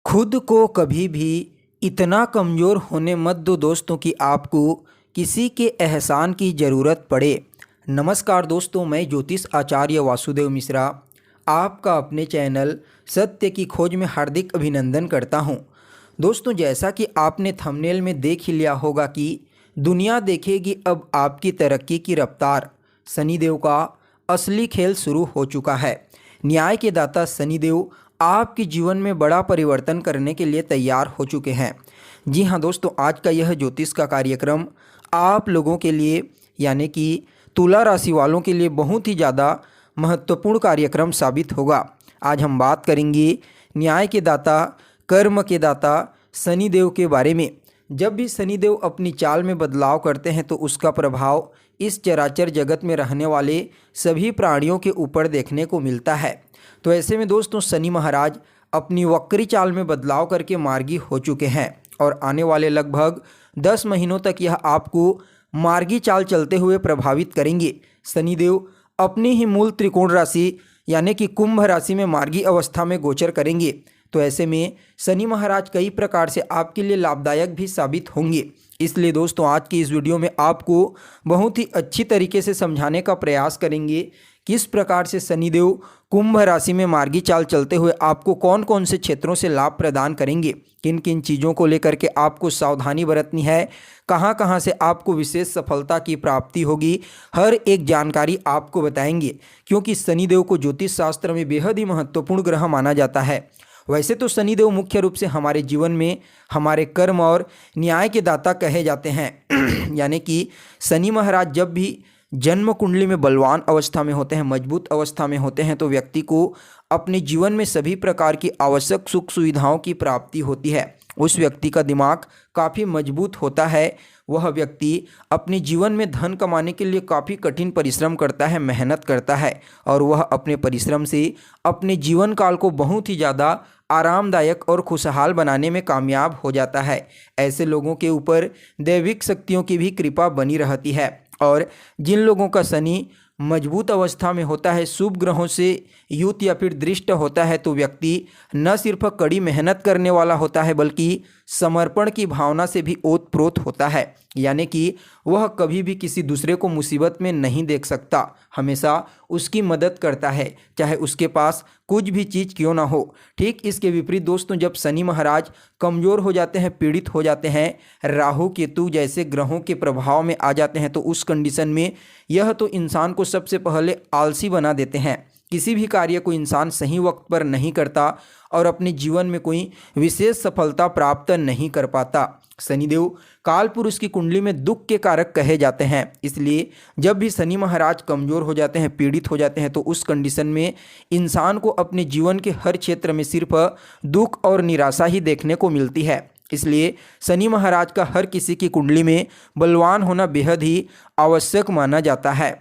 खुद को कभी भी इतना कमज़ोर होने मत दो दोस्तों कि आपको किसी के एहसान की ज़रूरत पड़े। नमस्कार दोस्तों, मैं ज्योतिष आचार्य वासुदेव मिश्रा आपका अपने चैनल सत्य की खोज में हार्दिक अभिनंदन करता हूं। दोस्तों, जैसा कि आपने थंबनेल में देख ही लिया होगा कि दुनिया देखेगी अब आपकी तरक्की की रफ्तार। शनिदेव का असली खेल शुरू हो चुका है। न्याय के दाता शनिदेव आपके जीवन में बड़ा परिवर्तन करने के लिए तैयार हो चुके हैं। जी हाँ दोस्तों, आज का यह ज्योतिष का कार्यक्रम आप लोगों के लिए यानी कि तुला राशि वालों के लिए बहुत ही ज़्यादा महत्वपूर्ण कार्यक्रम साबित होगा। आज हम बात करेंगे न्याय के दाता, कर्म के दाता शनिदेव के बारे में। जब भी शनिदेव अपनी चाल में बदलाव करते हैं तो उसका प्रभाव इस चराचर जगत में रहने वाले सभी प्राणियों के ऊपर देखने को मिलता है। तो ऐसे में दोस्तों, शनि महाराज अपनी वक्री चाल में बदलाव करके मार्गी हो चुके हैं और आने वाले लगभग 10 महीनों तक यह आपको मार्गी चाल चलते हुए प्रभावित करेंगे। शनिदेव अपनी ही मूल त्रिकोण राशि यानी कि कुंभ राशि में मार्गी अवस्था में गोचर करेंगे। तो ऐसे में शनि महाराज कई प्रकार से आपके लिए लाभदायक भी साबित होंगे। इसलिए दोस्तों, आज की इस वीडियो में आपको बहुत ही अच्छी तरीके से समझाने का प्रयास करेंगे किस प्रकार से शनिदेव कुंभ राशि में मार्गी चाल चलते हुए आपको कौन कौन से क्षेत्रों से लाभ प्रदान करेंगे, किन किन चीज़ों को लेकर के आपको सावधानी बरतनी है, कहां कहां से आपको विशेष सफलता की प्राप्ति होगी, हर एक जानकारी आपको बताएंगे। क्योंकि शनिदेव को ज्योतिष शास्त्र में बेहद ही महत्वपूर्ण ग्रह माना जाता है। वैसे तो शनिदेव मुख्य रूप से हमारे जीवन में हमारे कर्म और न्याय के दाता कहे जाते हैं यानी कि शनि महाराज जब भी जन्म कुंडली में बलवान अवस्था में होते हैं, मजबूत अवस्था में होते हैं, तो व्यक्ति को अपने जीवन में सभी प्रकार की आवश्यक सुख सुविधाओं की प्राप्ति होती है। उस व्यक्ति का दिमाग काफ़ी मजबूत होता है। वह व्यक्ति अपने जीवन में धन कमाने के लिए काफ़ी कठिन परिश्रम करता है, मेहनत करता है और वह अपने परिश्रम से अपने जीवन काल को बहुत ही ज़्यादा आरामदायक और खुशहाल बनाने में कामयाब हो जाता है। ऐसे लोगों के ऊपर दैविक शक्तियों की भी कृपा बनी रहती है। और जिन लोगों का शनि मजबूत अवस्था में होता है, शुभ ग्रहों से युक्त या फिर दृष्ट होता है, तो व्यक्ति न सिर्फ कड़ी मेहनत करने वाला होता है बल्कि समर्पण की भावना से भी ओतप्रोत होता है। यानी कि वह कभी भी किसी दूसरे को मुसीबत में नहीं देख सकता, हमेशा उसकी मदद करता है, चाहे उसके पास कुछ भी चीज़ क्यों ना हो। ठीक इसके विपरीत दोस्तों, जब शनि महाराज कमज़ोर हो जाते हैं, पीड़ित हो जाते हैं, राहु केतु जैसे ग्रहों के प्रभाव में आ जाते हैं, तो उस कंडीशन में यह तो इंसान को सबसे पहले आलसी बना देते हैं। किसी भी कार्य को इंसान सही वक्त पर नहीं करता और अपने जीवन में कोई विशेष सफलता प्राप्त नहीं कर पाता। शनिदेव काल पुरुष की कुंडली में दुख के कारक कहे जाते हैं। इसलिए जब भी शनि महाराज कमज़ोर हो जाते हैं, पीड़ित हो जाते हैं, तो उस कंडीशन में इंसान को अपने जीवन के हर क्षेत्र में सिर्फ दुख और निराशा ही देखने को मिलती है। इसलिए शनि महाराज का हर किसी की कुंडली में बलवान होना बेहद ही आवश्यक माना जाता है।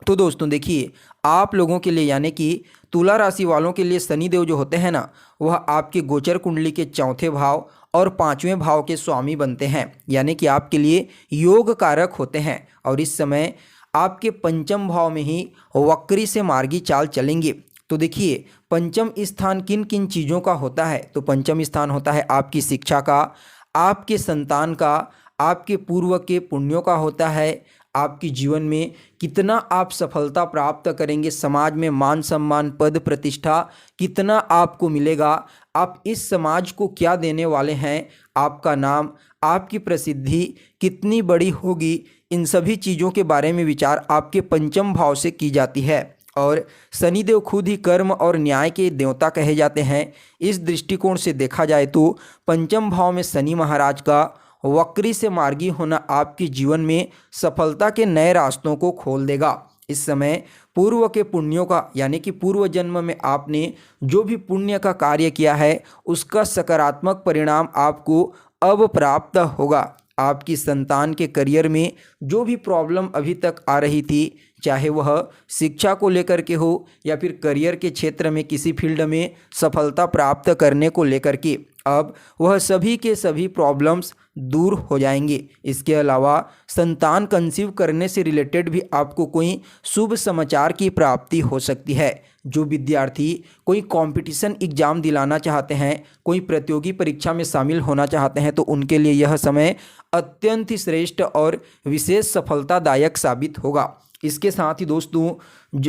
तो दोस्तों देखिए, आप लोगों के लिए यानी कि तुला राशि वालों के लिए शनिदेव जो होते हैं ना, वह आपके गोचर कुंडली के चौथे भाव और 5वें भाव के स्वामी बनते हैं, यानी कि आपके लिए योग कारक होते हैं। और इस समय आपके पंचम भाव में ही वक्री से मार्गी चाल चलेंगे। तो देखिए, पंचम स्थान किन किन चीज़ों का होता है, तो पंचम स्थान होता है आपकी शिक्षा का, आपके संतान का, आपके पूर्व के पुण्यों का होता है, आपके जीवन में कितना आप सफलता प्राप्त करेंगे, समाज में मान सम्मान पद प्रतिष्ठा कितना आपको मिलेगा, आप इस समाज को क्या देने वाले हैं, आपका नाम, आपकी प्रसिद्धि कितनी बड़ी होगी, इन सभी चीज़ों के बारे में विचार आपके पंचम भाव से की जाती है। और शनिदेव खुद ही कर्म और न्याय के देवता कहे जाते हैं। इस दृष्टिकोण से देखा जाए तो पंचम भाव में शनि महाराज का वक्री से मार्गी होना आपके जीवन में सफलता के नए रास्तों को खोल देगा। इस समय पूर्व के पुण्यों का यानी कि पूर्व जन्म में आपने जो भी पुण्य का कार्य किया है उसका सकारात्मक परिणाम आपको अब प्राप्त होगा। आपकी संतान के करियर में जो भी प्रॉब्लम अभी तक आ रही थी, चाहे वह शिक्षा को लेकर के हो या फिर करियर के क्षेत्र में किसी फील्ड में सफलता प्राप्त करने को लेकर के, अब वह सभी के सभी प्रॉब्लम्स दूर हो जाएंगे। इसके अलावा संतान कंसीव करने से रिलेटेड भी आपको कोई शुभ समाचार की प्राप्ति हो सकती है। जो विद्यार्थी कोई कंपटीशन एग्जाम दिलाना चाहते हैं, कोई प्रतियोगी परीक्षा में शामिल होना चाहते हैं, तो उनके लिए यह समय अत्यंत ही श्रेष्ठ और विशेष सफलतादायक साबित होगा। इसके साथ ही दोस्तों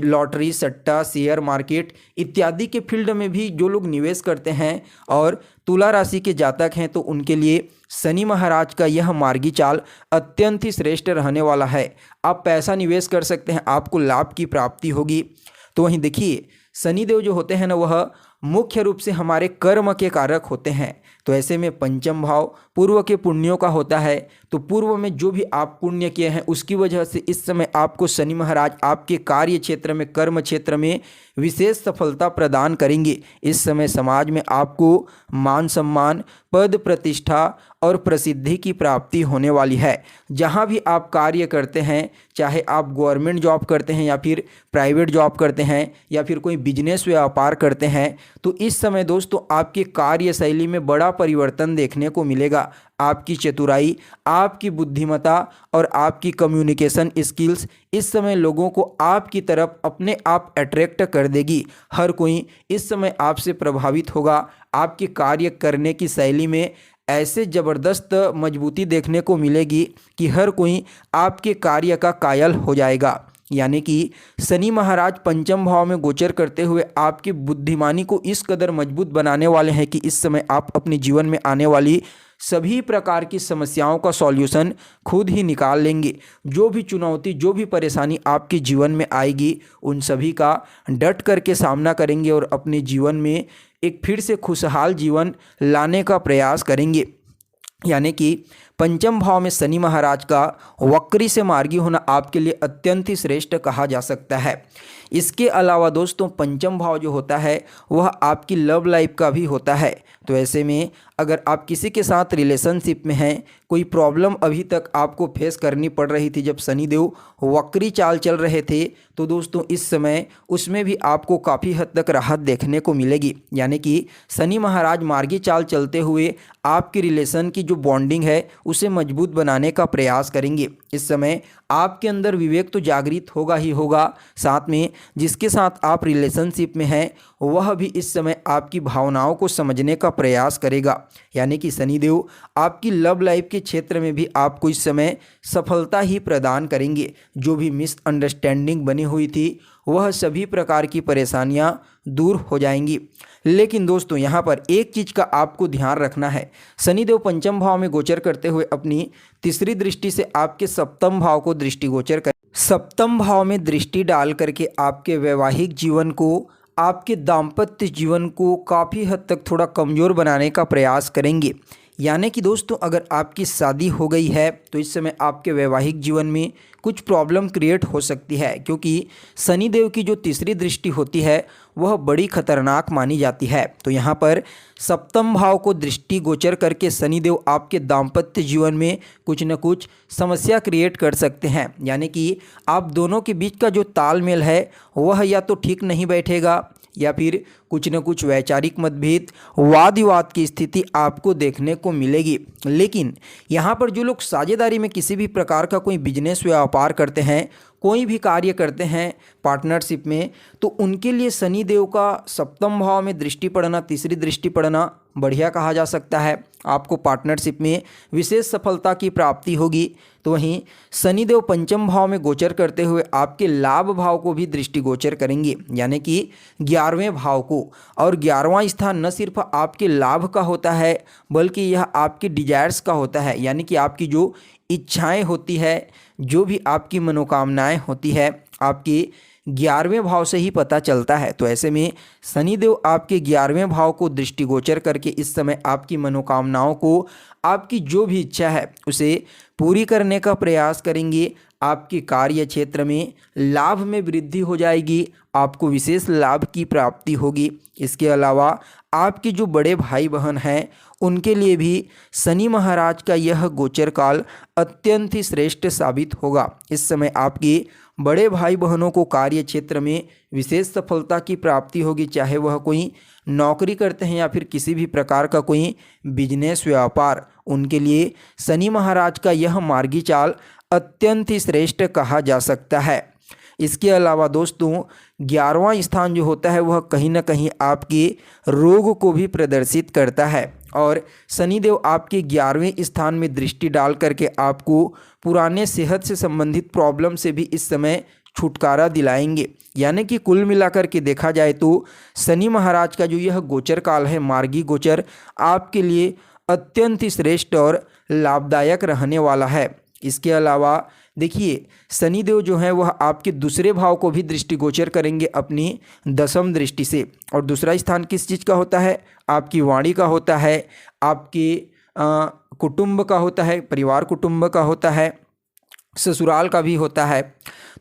लॉटरी, सट्टा, शेयर मार्केट इत्यादि के फील्ड में भी जो लोग निवेश करते हैं और तुला राशि के जातक हैं, तो उनके लिए शनि महाराज का यह मार्गी चाल अत्यंत ही श्रेष्ठ रहने वाला है। आप पैसा निवेश कर सकते हैं, आपको लाभ की प्राप्ति होगी। तो वहीं देखिए शनिदेव जो होते हैं ना, वह मुख्य रूप से हमारे कर्म के कारक होते हैं। तो ऐसे में पंचम भाव पूर्व के पुण्यों का होता है। तो पूर्व में जो भी आप पुण्य किए हैं उसकी वजह से इस समय आपको शनि महाराज आपके कार्य क्षेत्र में, कर्म क्षेत्र में विशेष सफलता प्रदान करेंगे। इस समय समाज में आपको मान सम्मान, पद प्रतिष्ठा और प्रसिद्धि की प्राप्ति होने वाली है। जहाँ भी आप कार्य करते हैं, चाहे आप गवर्नमेंट जॉब करते हैं या फिर प्राइवेट जॉब करते हैं या फिर कोई बिजनेस व्यापार करते हैं, तो इस समय दोस्तों आपकी कार्यशैली में बड़ा परिवर्तन देखने को मिलेगा। आपकी चतुराई, आपकी बुद्धिमत्ता और आपकी कम्युनिकेशन स्किल्स इस समय लोगों को आपकी तरफ अपने आप अट्रैक्ट कर देगी। हर कोई इस समय आपसे प्रभावित होगा। आपके कार्य करने की शैली में ऐसे ज़बरदस्त मजबूती देखने को मिलेगी कि हर कोई आपके कार्य का कायल हो जाएगा। यानी कि शनि महाराज पंचम भाव में गोचर करते हुए आपकी बुद्धिमानी को इस कदर मजबूत बनाने वाले हैं कि इस समय आप अपने जीवन में आने वाली सभी प्रकार की समस्याओं का सॉल्यूशन खुद ही निकाल लेंगे। जो भी चुनौती, जो भी परेशानी आपके जीवन में आएगी, उन सभी का डट करके सामना करेंगे और अपने जीवन में एक फिर से खुशहाल जीवन लाने का प्रयास करेंगे। यानी कि पंचम भाव में शनि महाराज का वक्री से मार्गी होना आपके लिए अत्यंत ही श्रेष्ठ कहा जा सकता है। इसके अलावा दोस्तों पंचम भाव जो होता है वह आपकी लव लाइफ का भी होता है। तो ऐसे में अगर आप किसी के साथ रिलेशनशिप में हैं, कोई प्रॉब्लम अभी तक आपको फेस करनी पड़ रही थी जब शनिदेव वक्री चाल चल रहे थे, तो दोस्तों इस समय उसमें भी आपको काफ़ी हद तक राहत देखने को मिलेगी। यानी कि शनि महाराज मार्गी चाल चलते हुए आपकी रिलेशन की जो बॉन्डिंग है उसे मजबूत बनाने का प्रयास करेंगे। इस समय आपके अंदर विवेक तो जागृत होगा ही होगा, साथ में जिसके साथ आप रिलेशनशिप में हैं वह भी इस समय आपकी भावनाओं को समझने का प्रयास करेगा। यानी कि शनिदेव आपकी लव लाइफ के क्षेत्र में भी आपको इस समय सफलता ही प्रदान करेंगे। जो भी मिसअंडरस्टैंडिंग बनी हुई थी वह सभी प्रकार की परेशानियां दूर हो जाएंगी। लेकिन दोस्तों यहाँ पर एक चीज़ का आपको ध्यान रखना है, शनिदेव पंचम भाव में गोचर करते हुए अपनी तीसरी दृष्टि से आपके सप्तम भाव को दृष्टिगोचर कर सप्तम भाव में दृष्टि डाल करके आपके वैवाहिक जीवन को, आपके दाम्पत्य जीवन को काफ़ी हद तक थोड़ा कमज़ोर बनाने का प्रयास करेंगे। यानी कि दोस्तों अगर आपकी शादी हो गई है तो इस समय आपके वैवाहिक जीवन में कुछ प्रॉब्लम क्रिएट हो सकती है, क्योंकि शनिदेव की जो तीसरी दृष्टि होती है वह बड़ी खतरनाक मानी जाती है। तो यहाँ पर सप्तम भाव को दृष्टि गोचर करके शनिदेव आपके दाम्पत्य जीवन में कुछ न कुछ समस्या क्रिएट कर सकते हैं। यानी कि आप दोनों के बीच का जो तालमेल है वह या तो ठीक नहीं बैठेगा या फिर कुछ न कुछ वैचारिक मतभेद, वाद विवाद की स्थिति आपको देखने को मिलेगी। लेकिन यहाँ पर जो लोग साझेदारी में किसी भी प्रकार का कोई बिजनेस व्यापार करते हैं, कोई भी कार्य करते हैं पार्टनरशिप में, तो उनके लिए शनिदेव का सप्तम भाव में दृष्टि पड़ना, तीसरी दृष्टि पड़ना बढ़िया कहा जा सकता है। आपको पार्टनरशिप में विशेष सफलता की प्राप्ति होगी। तो वहीं शनिदेव पंचम भाव में गोचर करते हुए आपके लाभ भाव को भी दृष्टिगोचर करेंगे, यानी कि 11वें भाव को। और 11वां स्थान न सिर्फ आपके लाभ का होता है बल्कि यह आपके डिजायर्स का होता है, यानी कि आपकी जो इच्छाएं होती है, जो भी आपकी मनोकामनाएं होती है, आपकी 11वें भाव से ही पता चलता है। तो ऐसे में शनिदेव आपके 11वें भाव को दृष्टिगोचर करके इस समय आपकी मनोकामनाओं को, आपकी जो भी इच्छा है उसे पूरी करने का प्रयास करेंगे। आपके कार्य क्षेत्र में लाभ में वृद्धि हो जाएगी, आपको विशेष लाभ की प्राप्ति होगी। इसके अलावा आपके जो बड़े भाई बहन हैं उनके लिए भी शनि महाराज का यह गोचर काल अत्यंत ही श्रेष्ठ साबित होगा। इस समय आपके बड़े भाई बहनों को कार्य क्षेत्र में विशेष सफलता की प्राप्ति होगी, चाहे वह कोई नौकरी करते हैं या फिर किसी भी प्रकार का कोई बिजनेस व्यापार, उनके लिए शनि महाराज का यह मार्गी चाल अत्यंत ही श्रेष्ठ कहा जा सकता है। इसके अलावा दोस्तों 11वां स्थान जो होता है वह कहीं ना कहीं आपके रोग को भी प्रदर्शित करता है और शनिदेव आपके 11वें स्थान में दृष्टि डाल करके आपको पुराने सेहत से संबंधित प्रॉब्लम से भी इस समय छुटकारा दिलाएंगे। यानी कि कुल मिलाकर के देखा जाए तो शनि महाराज का जो यह गोचर काल है, मार्गी गोचर, आपके लिए अत्यंत ही श्रेष्ठ और लाभदायक रहने वाला है। इसके अलावा देखिए शनिदेव जो है वह आपके दूसरे भाव को भी दृष्टिगोचर करेंगे अपनी दशम दृष्टि से। और दूसरा स्थान किस चीज़ का होता है? आपकी वाणी का होता है, आपके कुटुंब का होता है, परिवार कुटुंब का होता है, ससुराल का भी होता है।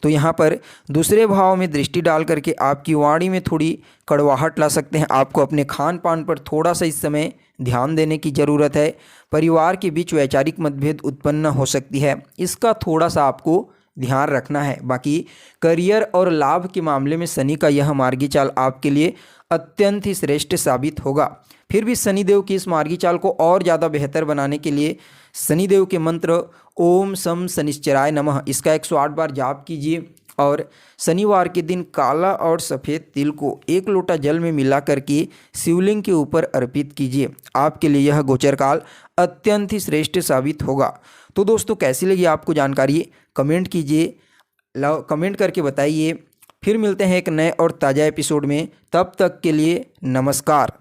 तो यहाँ पर दूसरे भाव में दृष्टि डाल करके आपकी वाणी में थोड़ी कड़वाहट ला सकते हैं। आपको अपने खान पान पर थोड़ा सा इस समय ध्यान देने की ज़रूरत है। परिवार के बीच वैचारिक मतभेद उत्पन्न हो सकती है, इसका थोड़ा सा आपको ध्यान रखना है। बाकी करियर और लाभ के मामले में शनि का यह मार्गी चाल आपके लिए अत्यंत ही श्रेष्ठ साबित होगा। फिर भी शनिदेव की इस मार्गी चाल को और ज़्यादा बेहतर बनाने के लिए शनिदेव के मंत्र ओम सम शनिश्चराय नमः, इसका 108 बार जाप कीजिए और शनिवार के दिन काला और सफ़ेद तिल को 1 लोटा जल में मिला करके शिवलिंग के ऊपर अर्पित कीजिए। आपके लिए यह गोचर काल अत्यंत ही श्रेष्ठ साबित होगा। तो दोस्तों कैसी लगी आपको जानकारी कमेंट कीजिए, कमेंट करके बताइए। फिर मिलते हैं एक नए और ताज़ा एपिसोड में, तब तक के लिए नमस्कार।